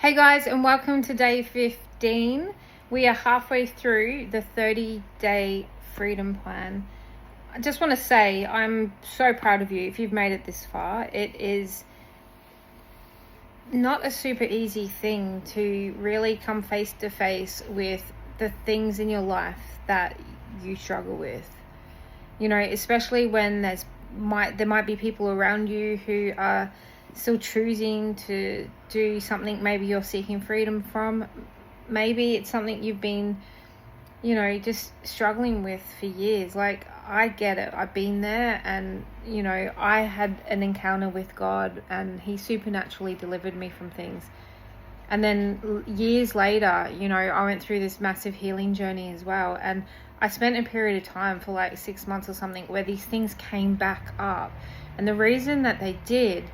Hey guys, and welcome to day 15. We are halfway through the 30-day freedom plan. I just want to say I'm so proud of you if you've made it this far. It is not a super easy thing to really come face to face with the things in your life that you struggle with. You know, especially when there might be people around you who are still choosing to do something maybe you're seeking freedom from. Maybe it's something you've been, just struggling with for years. Like, I get it. I've been there, and, I had an encounter with God and he supernaturally delivered me from things. And then years later, I went through this massive healing journey as well. And I spent a period of time for like 6 months or something where these things came back up. And the reason that they did,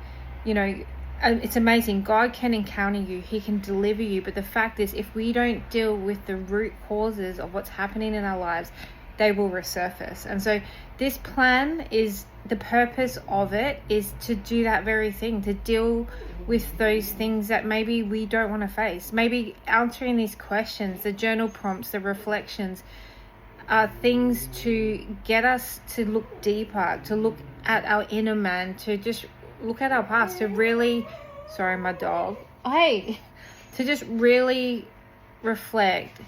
it's amazing. God can encounter you. He can deliver you. But the fact is, if we don't deal with the root causes of what's happening in our lives, they will resurface. And so this plan is, the purpose of it is to do that very thing, to deal with those things that maybe we don't want to face. Maybe answering these questions, the journal prompts, the reflections, are things to get us to look deeper, to look at our inner man, to just look at our past, to really, sorry, my dog, to just really reflect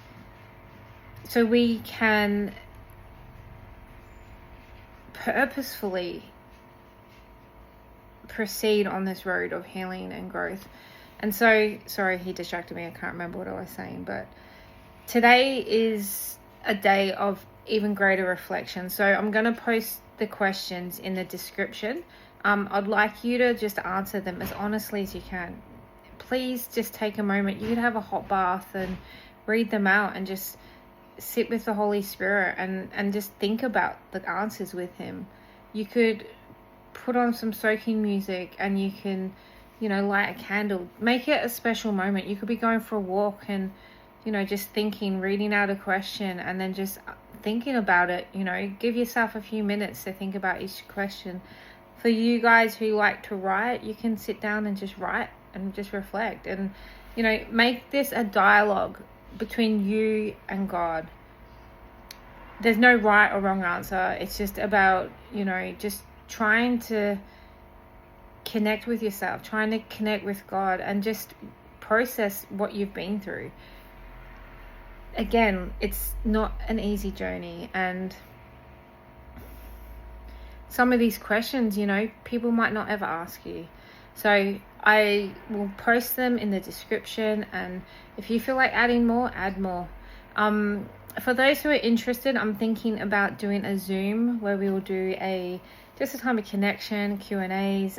so we can purposefully proceed on this road of healing and growth. And so, sorry, he distracted me. I can't remember what I was saying, but today is a day of even greater reflection. So I'm going to post the questions in the description. I'd like you to just answer them as honestly as you can. Please just take a moment. You could have a hot bath and read them out and just sit with the Holy Spirit and just think about the answers with him. You could put on some soaking music and you can, light a candle. Make it a special moment. You could be going for a walk and, just thinking, reading out a question and then just thinking about it. Give yourself a few minutes to think about each question. For you guys who like to write, you can sit down and just write and just reflect and, make this a dialogue between you and God. There's no right or wrong answer. It's just about, just trying to connect with yourself, trying to connect with God and just process what you've been through. Again, it's not an easy journey, and some of these questions, people might not ever ask you. So I will post them in the description, and if you feel like adding more, add more. For those who are interested, I'm thinking about doing a Zoom where we will do just a time of connection, Q&As,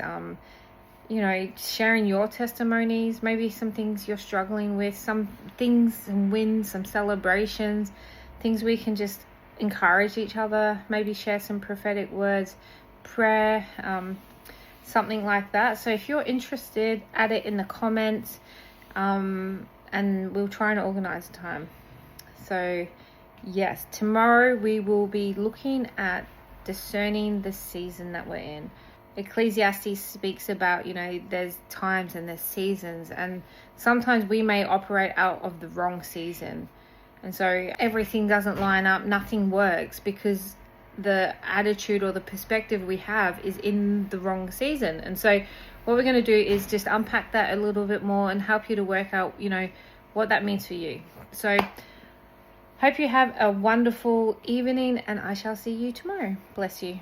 sharing your testimonies, maybe some things you're struggling with, some things, some wins, some celebrations, things we can just encourage each other, maybe share some prophetic words, prayer, something like that. So if you're interested, add it in the comments, and we'll try and organize a time. So yes, tomorrow we will be looking at discerning the season that we're in. Ecclesiastes speaks about, there's times and there's seasons, and sometimes we may operate out of the wrong season. And so everything doesn't line up, nothing works because the attitude or the perspective we have is in the wrong season. And so what we're going to do is just unpack that a little bit more and help you to work out, what that means for you. So hope you have a wonderful evening, and I shall see you tomorrow. Bless you.